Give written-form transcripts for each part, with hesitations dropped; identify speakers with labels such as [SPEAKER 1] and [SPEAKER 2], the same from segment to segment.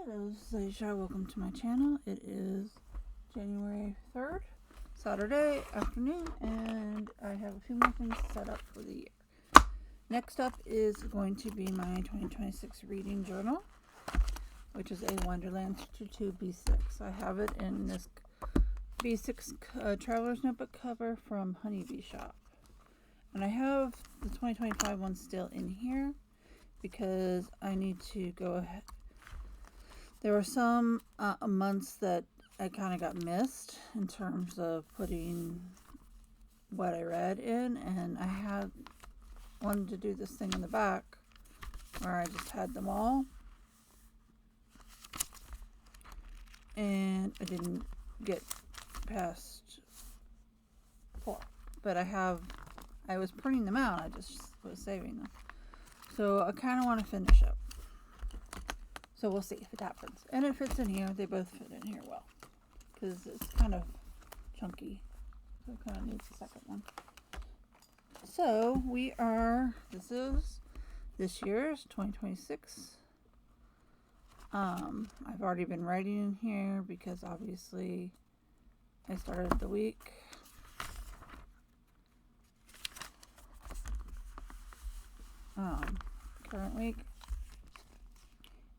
[SPEAKER 1] Hello, this is Aisha. Welcome to my channel. It is January 3rd, Saturday afternoon, and I have a few more things set up for the year. Next up is going to be my 2026 reading journal, which is a Wonderland 2 B6. I have it in this B6 Traveler's Notebook cover from Honeybee Shop. And I have the 2025 one still in here because I need to go ahead. There were some months that I kind of got missed in terms of putting what I read in, and I wanted to do this thing in the back where I just had them all, and I didn't get past 4, but I was printing them out, I just was saving them, so I kind of want to finish up. So we'll see if it happens. And it fits in here. They both fit in here well. Because it's kind of chunky. So it kind of needs a second one. So this is this year's 2026. I've already been writing in here because obviously I started the week. Current week.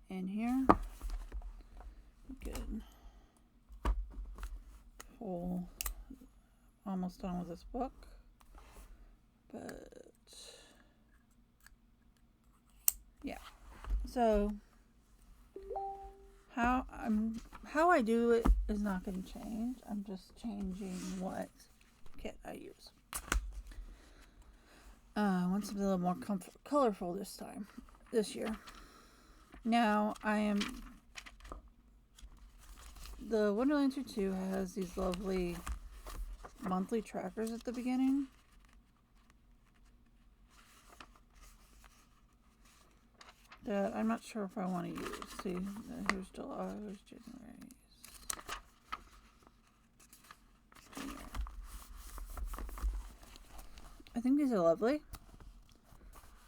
[SPEAKER 1] In here, good. Almost done with this book, but yeah. So how I do it is not going to change. I'm just changing what kit I use. I want something a little more colorful this year. Now, the Wonderland 2 has these lovely monthly trackers at the beginning. That I'm not sure if I want to use. See, here's July, here's January. I think these are lovely.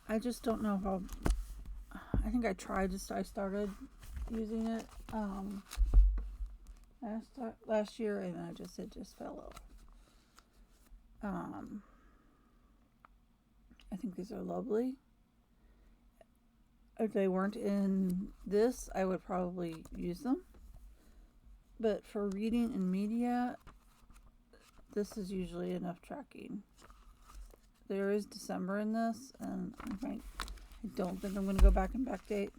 [SPEAKER 1] I just don't know if I think I started using it last year, and it just fell over. I think these are lovely. If they weren't in this, I would probably use them. But for reading and media, this is usually enough tracking. There is December in this, and I don't think I'm going to go back and backdate.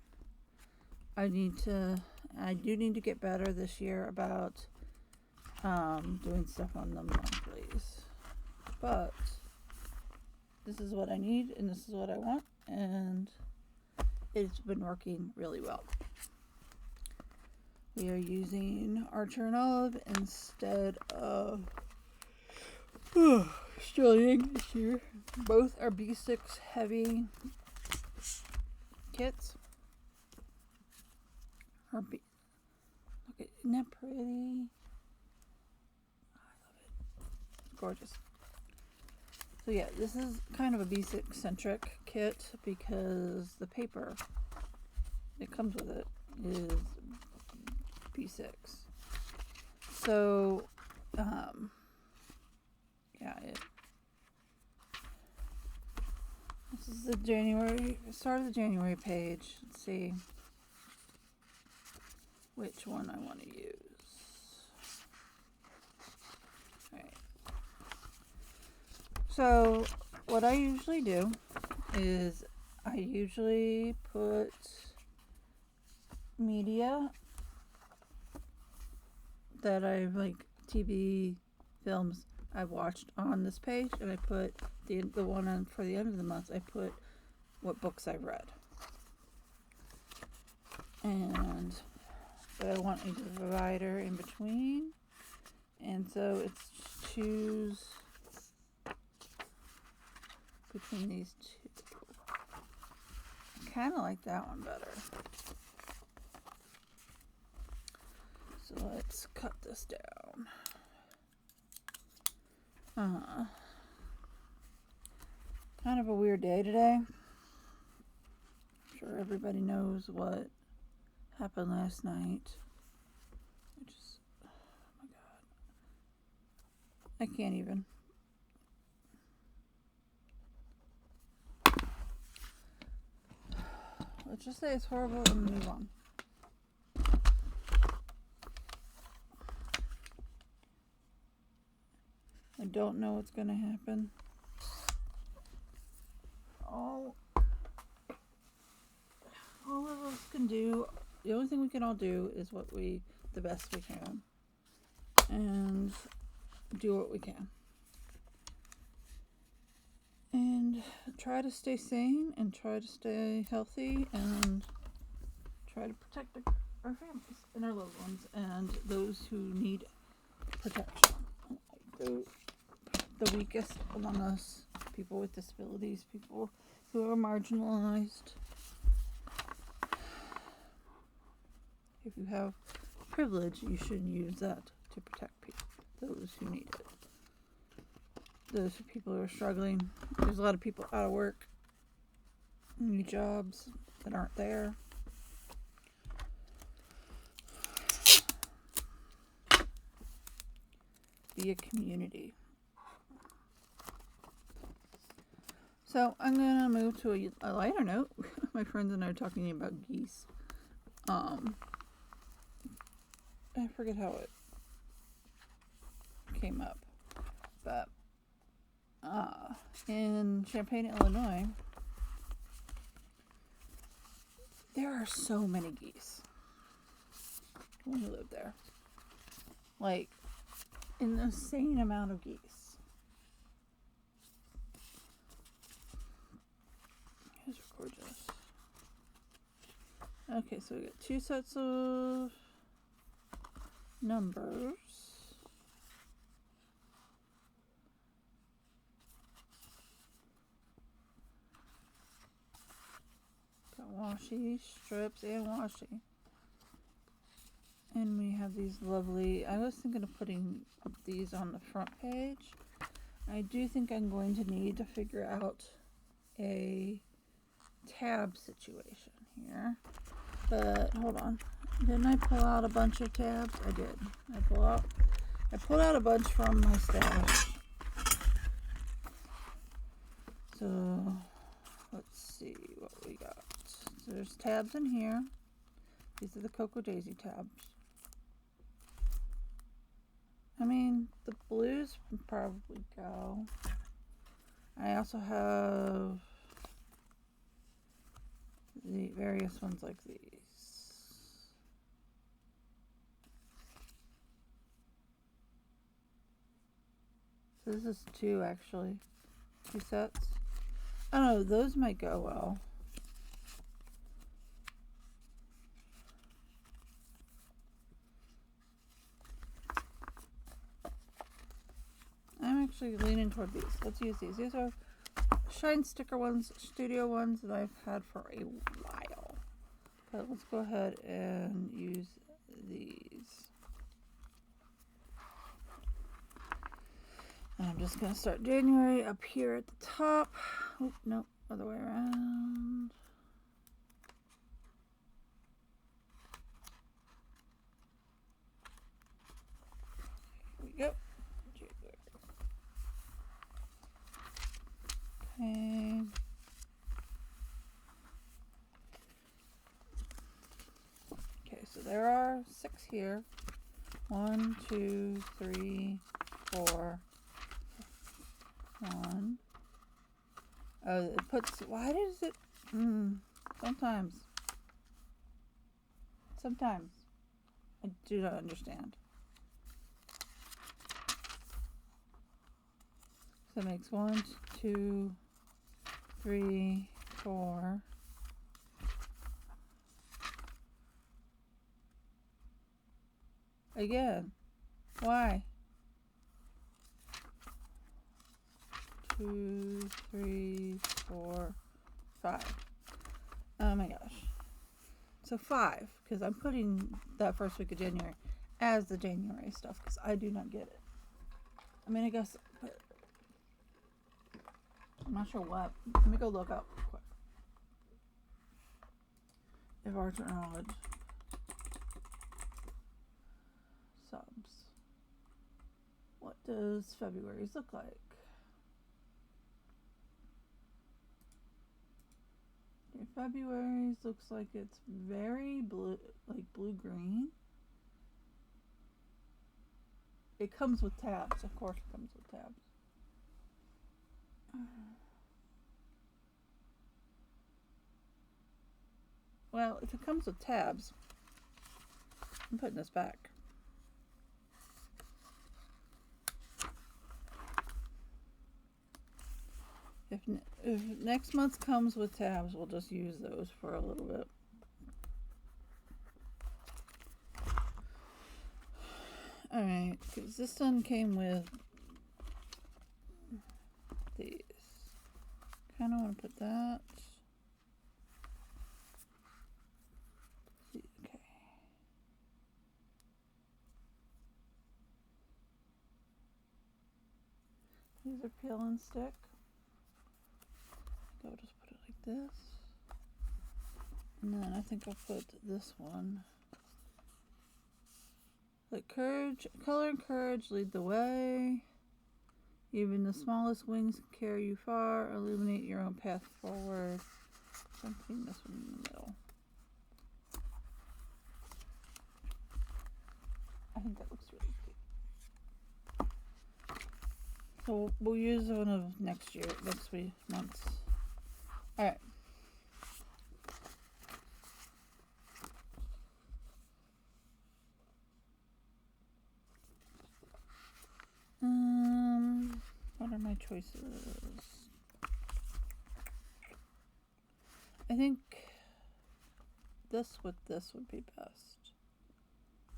[SPEAKER 1] I do need to get better this year about doing stuff on the monthlies. But this is what I need, and this is what I want, and it's been working really well. We are using Archer and Olive instead of Sterling this year. Both are B6 heavy kits. Look at, isn't that pretty? I love it. It's gorgeous. So yeah, this is kind of a B6 centric kit because the paper that comes with it is B6. So yeah, this is the start of the January page. Let's see which one I want to use. Alright. So, what I usually do is I usually put media that I've TV films I've watched on this page, and I put the one on for the end of the month. I put what books I've read, but I want a divider in between, and so it's choose between these two. I kind of like that one better. So let's cut this down. Kind of a weird day today. I'm sure everybody knows what happened last night. Oh my God. I can't even. Let's just say it's horrible and move on. I don't know what's going to happen. All of us can do, the only thing we can all do is the best we can. And do what we can. And try to stay sane and try to stay healthy and try to protect our families and our loved ones and those who need protection. The weakest among us, people with disabilities, people who are marginalized. If you have privilege, you should use that to protect people, those who need it. Those people who are struggling. There's a lot of people out of work, new jobs that aren't there. Be a community. So I'm gonna move to a lighter note. My friends and I are talking about geese. I forget how it came up, but in Champaign, Illinois, there are so many geese when you live there. Like, an insane amount of geese. Here's gorgeous. Okay, so we got 2 sets of numbers. Got washi, strips, and washi. And we have these lovely, I was thinking of putting these on the front page. I do think I'm going to need to figure out a tab situation here. But hold on. Didn't I pull out a bunch of tabs? I did. I pulled out a bunch from my stash. So let's see what we got. So there's tabs in here. These are the Cocoa Daisy tabs. I mean, the blues would probably go. I also have the various ones like these. So this is 2 actually. 2 sets. I don't know, those might go well. I'm actually leaning toward these. Let's use these. These are shine sticker ones, studio ones that I've had for a while. But let's go ahead and use these. And I'm just going to start January up here at the top. Oop, nope, other way around. Here we go. Okay. Okay, so there are 6 here. 1, 2, 3, 4. 1. Oh, it puts. Why does it? Sometimes. I do not understand. So it makes 1, 2, 3, 4. Again. Why? 2, 3, 4, 5. Oh my gosh. So 5, because I'm putting that first week of January as the January stuff, because I do not get it. I mean, I guess, but I'm not sure what. Let me go look up quick. If arts or knowledge. does February's look like? Your February's looks like it's very blue, like blue-green. It comes with tabs, of course it comes with tabs. Well, if it comes with tabs, I'm putting this back. If next month comes with tabs, we'll just use those for a little bit. Alright, because this one came with these. Kind of want to put that. Okay. These are peel and stick. I'll just put it like this. And then I think I'll put this one. Let courage, color and courage lead the way. Even the smallest wings can carry you far. Illuminate your own path forward. I'm putting this one in the middle. I think that looks really cute. So we'll use one of next month's. Alright. What are my choices? I think this with this would be best.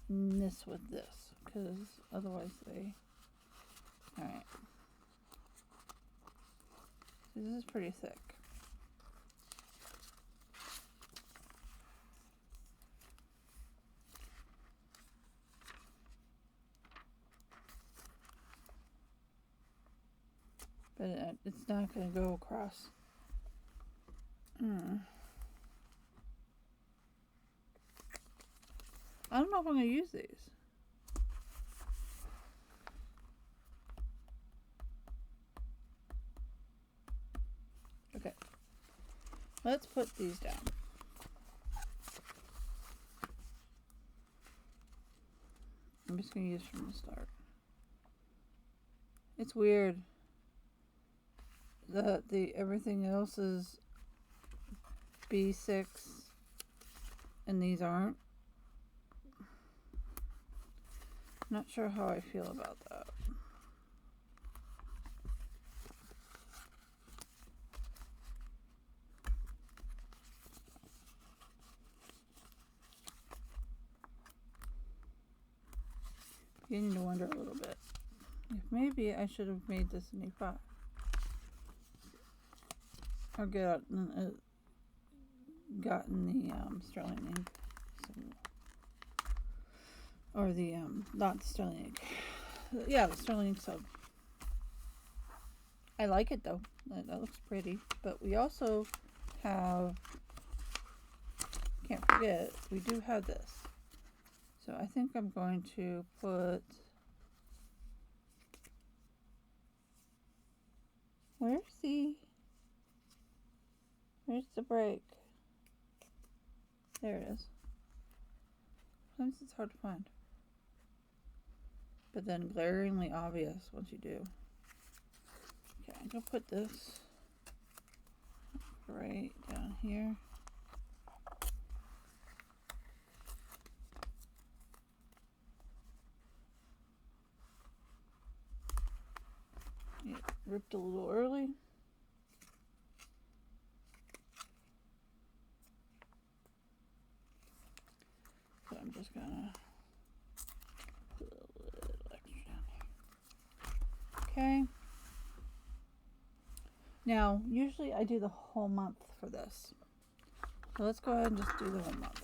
[SPEAKER 1] And this with this, because otherwise they... Alright. This is pretty thick. But it's not going to go across. I don't know if I'm going to use these. Okay. Let's put these down. I'm just going to use from the start. It's weird that everything else is B6 and these aren't. Not sure how I feel about that. Beginning to wonder a little bit if maybe I should have made this an E5 or gotten the sterling ink, or the not the sterling ink, yeah, the sterling ink sub. I like it though. That looks pretty. But we also have, can't forget, we do have this. So I think I'm going to put, where's the break? There it is. Sometimes it's hard to find. But then glaringly obvious once you do. Okay, I'm going to put this right down here. It ripped a little early. So I'm just gonna put a little extra down here. Okay. Now, usually I do the whole month for this. So let's go ahead and just do the whole month.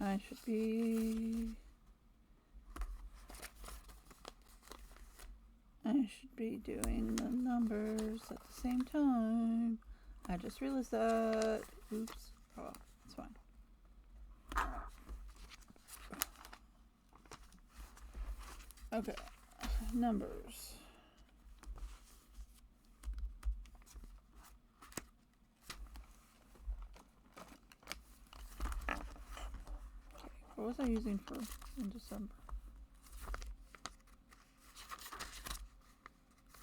[SPEAKER 1] I should be doing the numbers at the same time. I just realized that. Oops. Oh, it's fine. Okay. Numbers. What was I using for in December?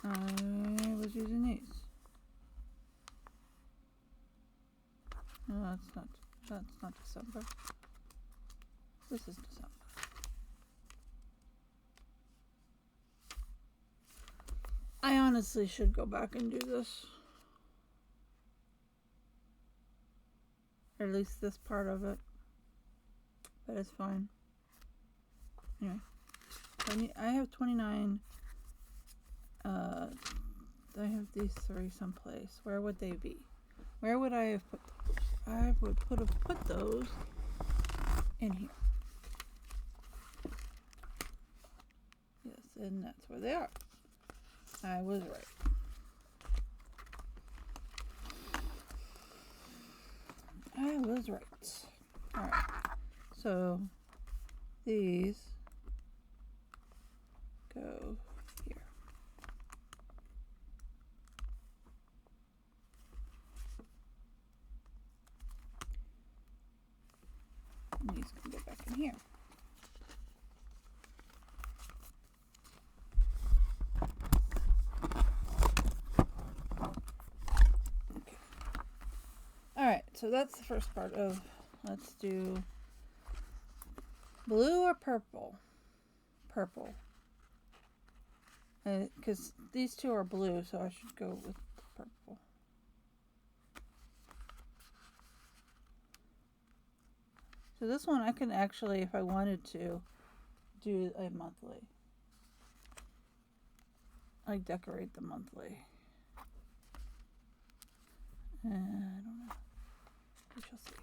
[SPEAKER 1] I was using these. No, that's not December. This is December. I honestly should go back and do this. Or at least this part of it. But it's fine. Anyway. I have 29. I have these three someplace. Where would they be? Where would I have put those? I would have put those in here. Yes, and that's where they are. I was right. I was right. Alright. So these go here. And these can go back in here. Okay. Alright, so that's the first part of, let's do blue or purple? Purple. Because these two are blue, so I should go with purple. So this one I can actually, if I wanted to, do a monthly. Like decorate the monthly. I don't know. We shall see.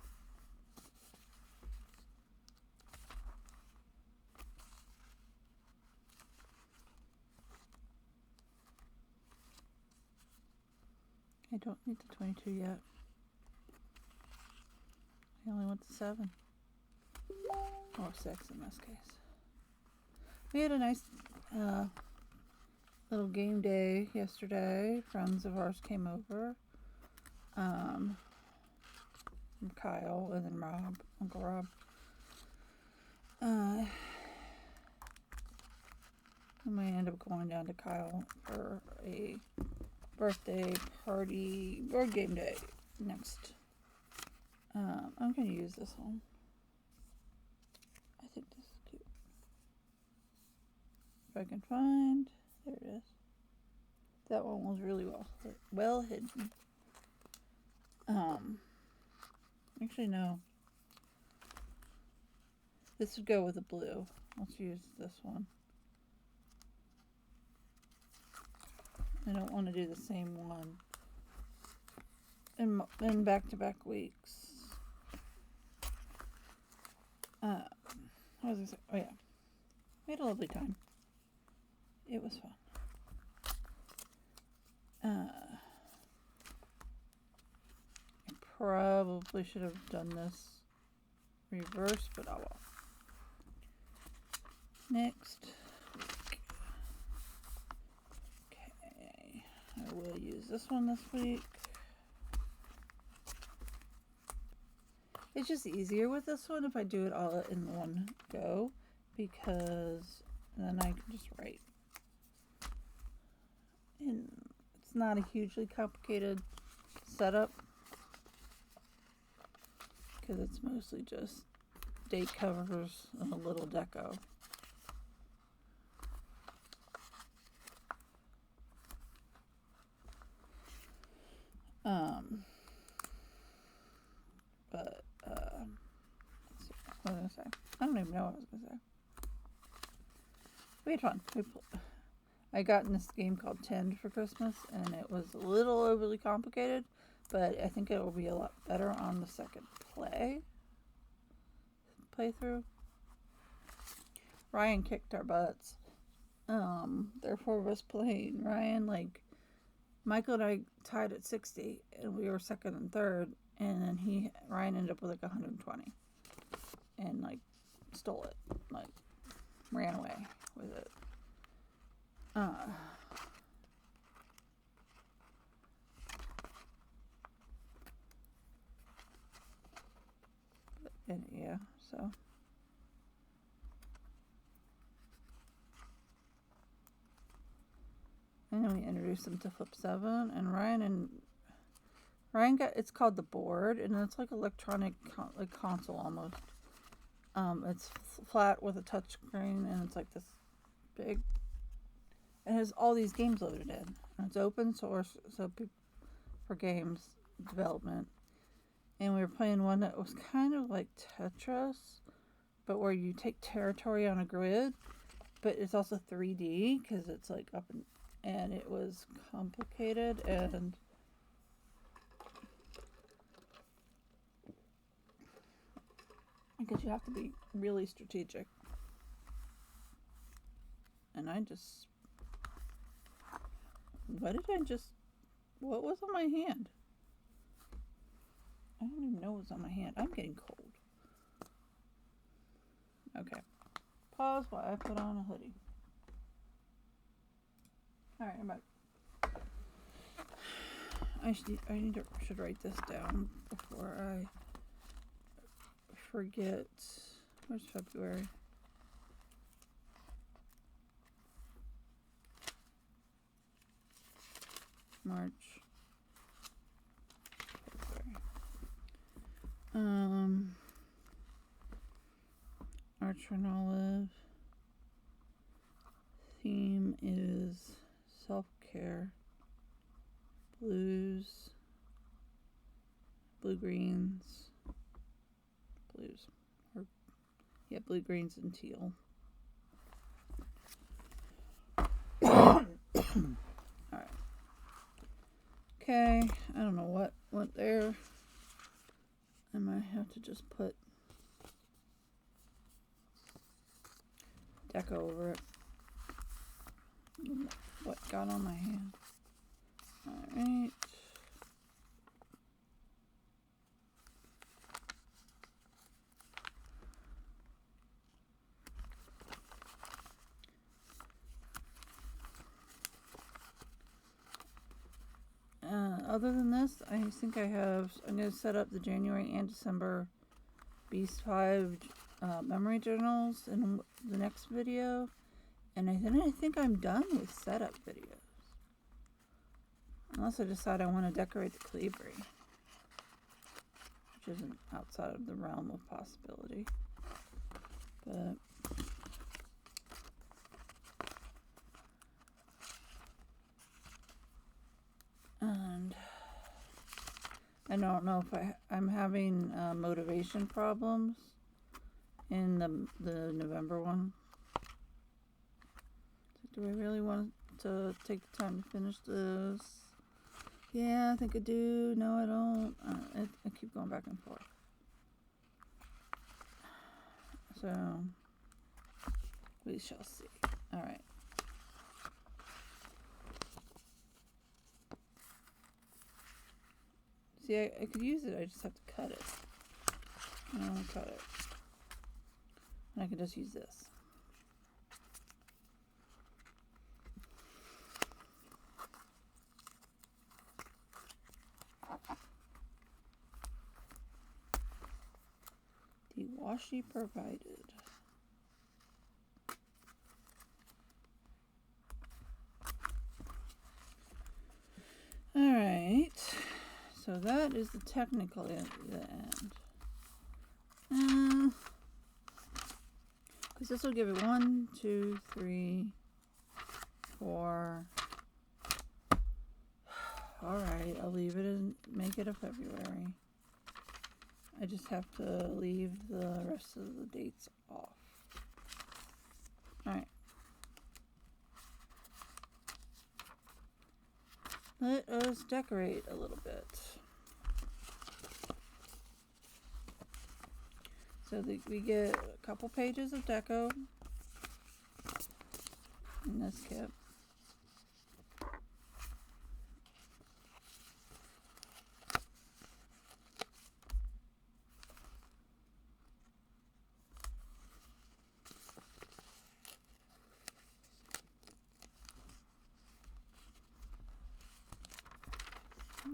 [SPEAKER 1] I don't need the 22 yet. I only want the 7. Or 6 in this case. We had a nice little game day yesterday. Friends of ours came over. Kyle and then Rob, Uncle Rob. We might end up going down to Kyle for a birthday party, board game day next. I'm going to use this one. I think this is cute. If I can find, there it is. That one was really well hidden. Actually no. This would go with the blue. Let's use this one. I don't want to do the same one in back-to-back weeks. What was I saying? Oh yeah, we had a lovely time. It was fun. I probably should have done this reverse, but oh well. Next. Okay, I will use this one this week. It's just easier with this one if I do it all in one go, because then I can just write. And it's not a hugely complicated setup, because it's mostly just date covers and a little deco. But let's see, what was I gonna say? I don't even know what I was gonna say. We had fun. I got in this game called Tend for Christmas, and it was a little overly complicated, but I think it will be a lot better on the second playthrough. Ryan kicked our butts. There are 4 of us playing. Ryan, like, Michael and I tied at 60, and we were second and third, and then Ryan ended up with like 120, and like stole it, like ran away with it. And yeah, so. And then we introduced him to Flip 7, and Ryan got, it's called the board, and it's like electronic like console almost. It's flat with a touch screen, and it's like this big. It has all these games loaded in, and it's open source, so for games development. And we were playing one that was kind of like Tetris, but where you take territory on a grid, but it's also 3D because it's like up and it was complicated, and because you have to be really strategic. And what was on my hand? I don't even know what's on my hand. I'm getting cold. Okay. Pause while I put on a hoodie. Alright, I'm back. I should write this down before I forget. Where's February? March. February. Archer and Olive. Theme is self-care. Blues. Blue-greens. Blues. Yeah, blue-greens and teal. Alright. Okay, I don't know what went there. I might have to just put deco over it. What got on my hand? Alright. Other than this, I think I'm going to set up the January and December B6 memory journals in the next video. And I think I'm done with setup videos. Unless I decide I want to decorate the Calibri, which isn't outside of the realm of possibility. But and I don't know if I'm having motivation problems in the November one. Do I really want to take the time to finish this? Yeah, I think I do. No, I don't. I keep going back and forth. So, we shall see. Alright. See, I could use it. I just have to cut it. I don't want to cut it. And I could just use this. The washi provided. Alright, so that is the technical end. Because this will give it 1, 2, 3, 4. Alright, I'll leave it and make it a February. I just have to leave the rest of the dates off. Alright. Let us decorate a little bit. So we get a couple pages of deco. in this kit.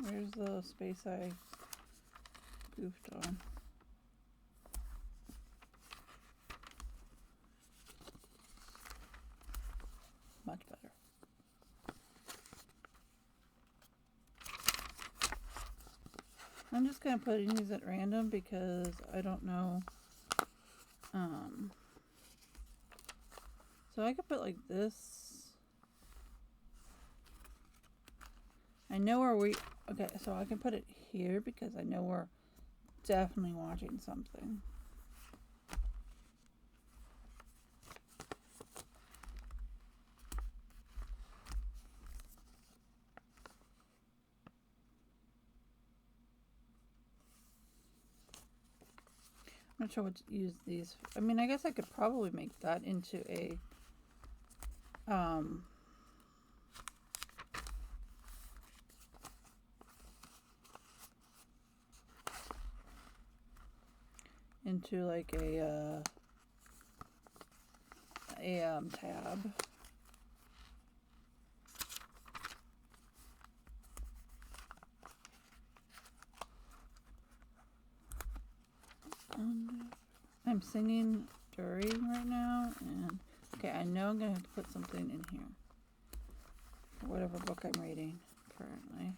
[SPEAKER 1] Where's the space I goofed on? Much better. I'm just kind of putting these at random because I don't know. So I could put like this. I know where okay, so I can put it here because I know we're definitely watching something. I'm not sure what to use these. I mean, I guess I could probably make that into a into like a tab. I'm singing during right now, and okay, I know I'm gonna have to put something in here for whatever book I'm reading currently.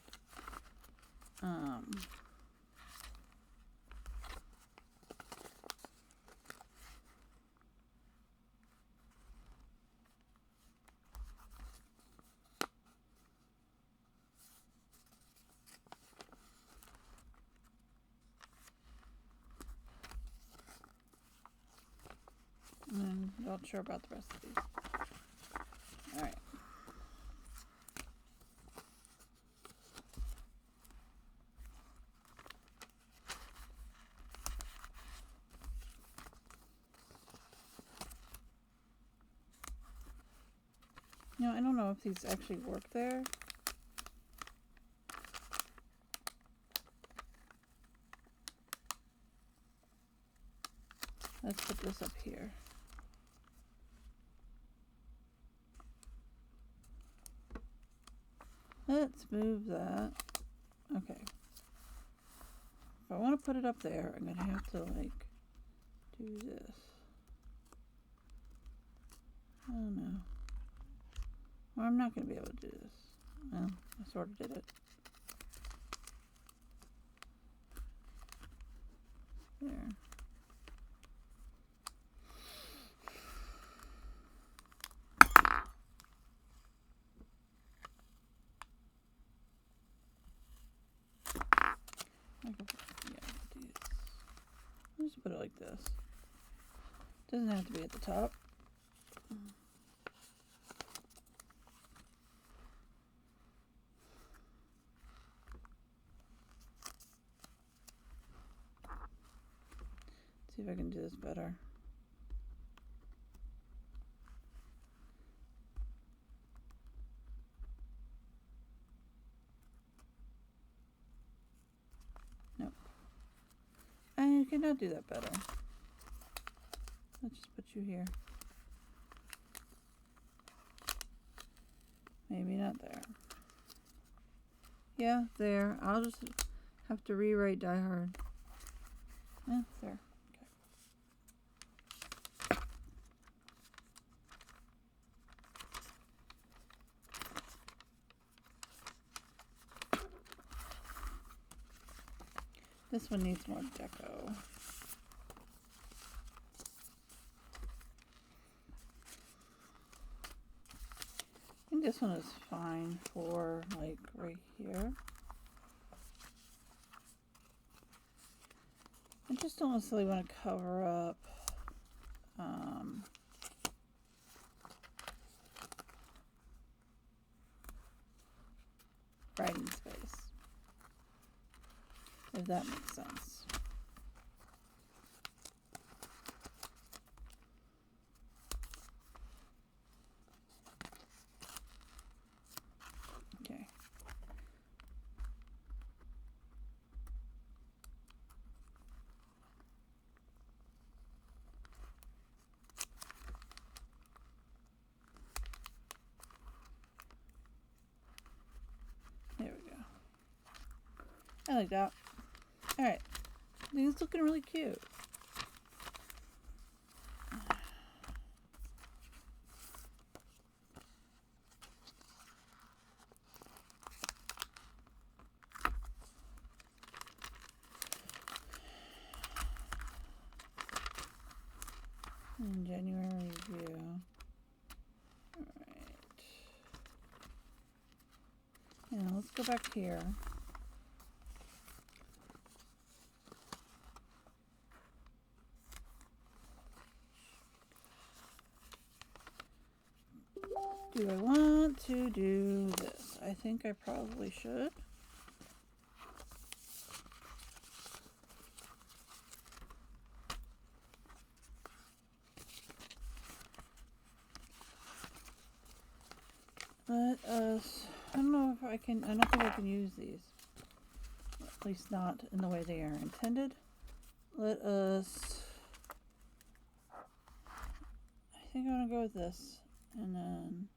[SPEAKER 1] And I'm not sure about the rest of these. All right. You know, I don't know if these actually work there. Let's put this up here. Let's move that. Okay. If I want to put it up there, I'm going to have to like do this. I don't know. Well, I'm not going to be able to do this. Well, I sort of did it. There. I'll just put it like this. Doesn't have to be at the top. See if I can do this better. Nope. I cannot do that better. Let's just put you here. Maybe not there. Yeah, there. I'll just have to rewrite Die Hard. Yeah, there. This one needs more deco. I think this one is fine for like right here. I just don't necessarily want to cover up writing space, if that makes sense. I like that. Alright. I think it's looking really cute. And January review. Alright. Now let's go back here. Do I want to do this? I think I probably should. Let us, I don't know if I can, I don't think I can use these. At least not in the way they are intended. Let us, I think I'm going to go with this. And then,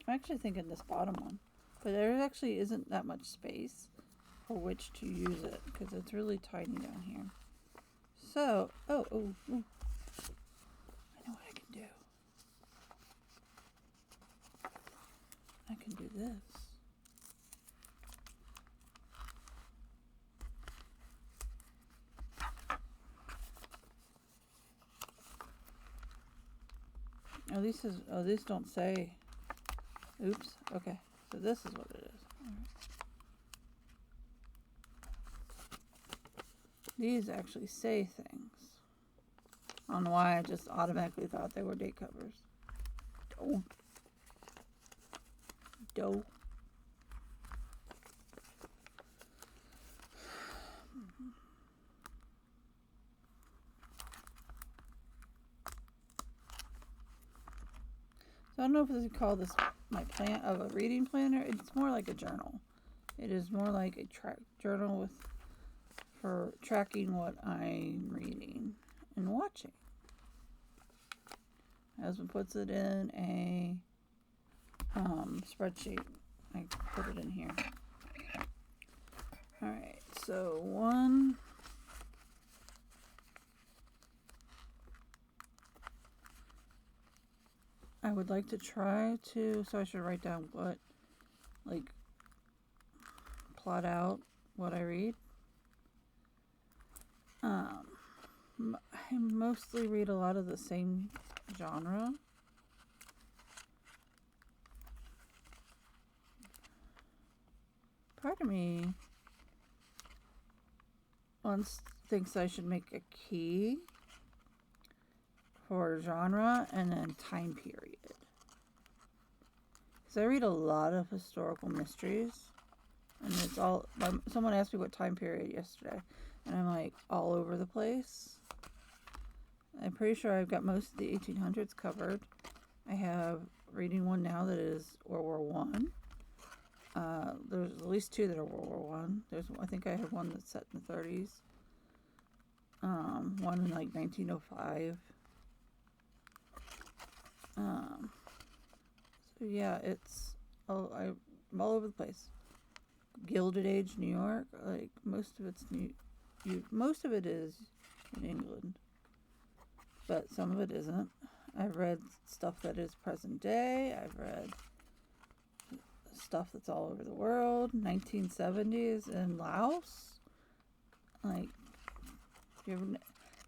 [SPEAKER 1] I'm actually thinking this bottom one. But there actually isn't that much space for which to use it because it's really tiny down here. So, I know what I can do. I can do this. Oh, these don't say. Oops. Okay. So this is what it is. All right. These actually say things. I don't know why I just automatically thought they were date covers. Dough. So I don't know if you call this my plan of a reading planner. It's more like a journal. It is more like a journal for tracking what I'm reading and watching. My husband puts it in a spreadsheet. I put it in here. All right, so one. I would like to try to, so I should write down what, like, plot out what I read. I mostly read a lot of the same genre. Part of me thinks I should make a key for genre and then time period. Because I read a lot of historical mysteries, and it's all, someone asked me what time period yesterday, and I'm like all over the place. I'm pretty sure I've got most of the 1800s covered. I have reading one now that is World War One. There's at least two that are World War One. I think I have one that's set in the 30s. One in like 1905. So yeah, I'm all over the place. Gilded Age New York, like most of it is in England, but some of it isn't. I've read stuff that is present day. I've read stuff that's all over the world. 1970s in Laos. Like, if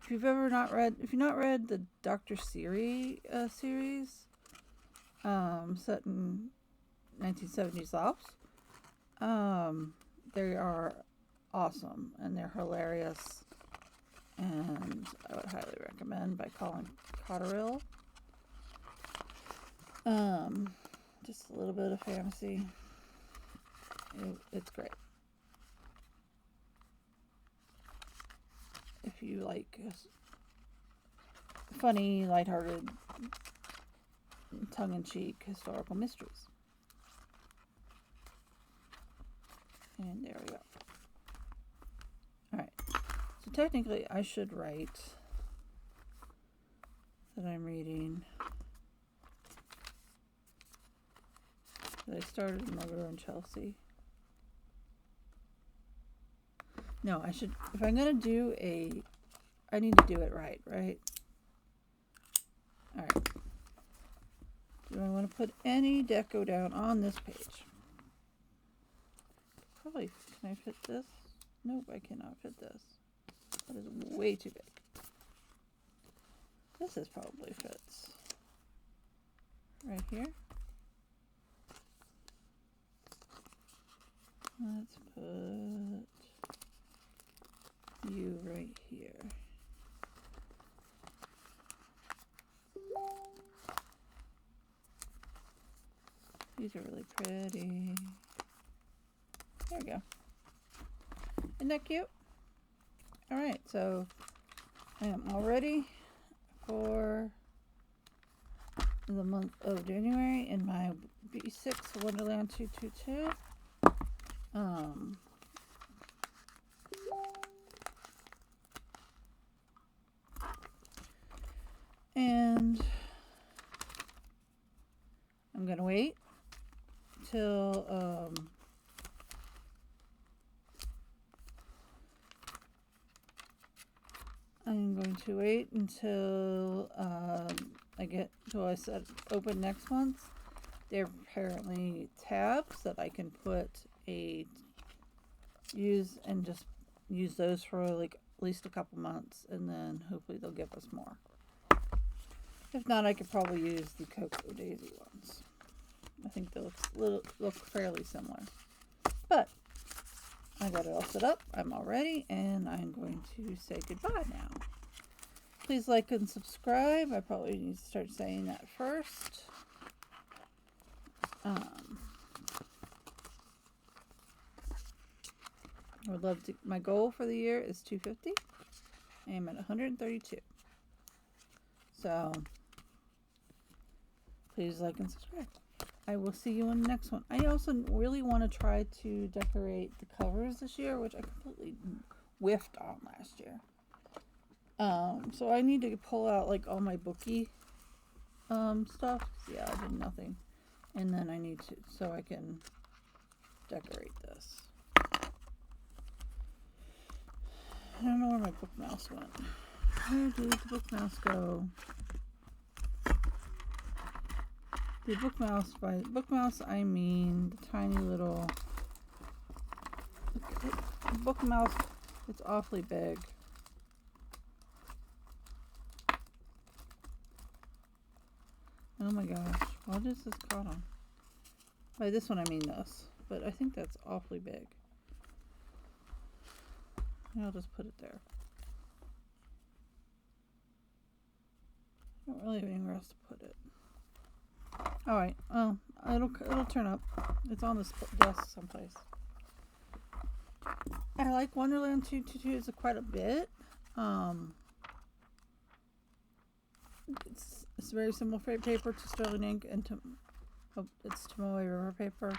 [SPEAKER 1] you've not read the Dr. Siri series, set in 1970s Laos, they are awesome and they're hilarious, and I would highly recommend by Colin Cotterill. Just a little bit of fantasy. It's great. If you like funny, lighthearted, tongue-in-cheek historical mysteries. And there we go. Alright. So technically I should write that that I'm reading. That I started Murder in Chelsea. No, I should, if I'm going to do I need to do it right? Alright. Do I want to put any deco down on this page? Probably, can I fit this? Nope, I cannot fit this. That is way too big. This is probably fits. Right here. Let's put you right here. These are really pretty. There we go. Isn't that cute? Alright, so I am all ready for the month of January in my B6 Wonderland 222. And I'm gonna wait till I'm going to wait until I get till I set open next month. They're apparently tabs that I can put use and just use those for like at least a couple months, and then hopefully they'll give us more. If not, I could probably use the Cocoa Daisy ones. I think they look fairly similar. But I got it all set up. I'm all ready, and I'm going to say goodbye now. Please like and subscribe. I probably need to start saying that first. I would love to. My goal for the year is 250. I am at 132. So please like and subscribe. I will see you in the next one. I also really want to try to decorate the covers this year, which I completely whiffed on last year. So I need to pull out like all my bookie stuff. Yeah, I did nothing. And then I need to, so I can decorate this. I don't know where my book mouse went. Where did the book mouse go? The book mouse, by book mouse I mean the tiny little book mouse. It's awfully big. Oh my gosh, what is this caught on? By this one I mean this, but I think that's awfully big. I'll just put it there. I don't really have anywhere else to put it. Alright, it'll turn up. It's on this desk someplace. I like Wonderland 222 quite a bit. It's very simple paper to sterling ink and it's Tomoe River paper.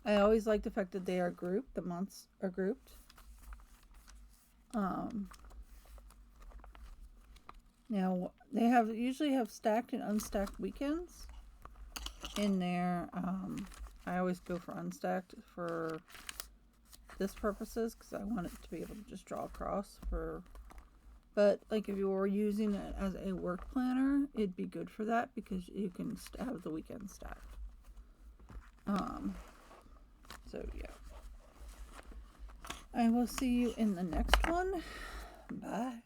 [SPEAKER 1] I always like the fact that they are grouped. The months are grouped. Now they usually have stacked and unstacked weekends in there. I always go for unstacked for this purposes because I want it to be able to just draw across for. But like if you were using it as a work planner, it'd be good for that because you can have the weekend stacked. So yeah. I will see you in the next one. Bye.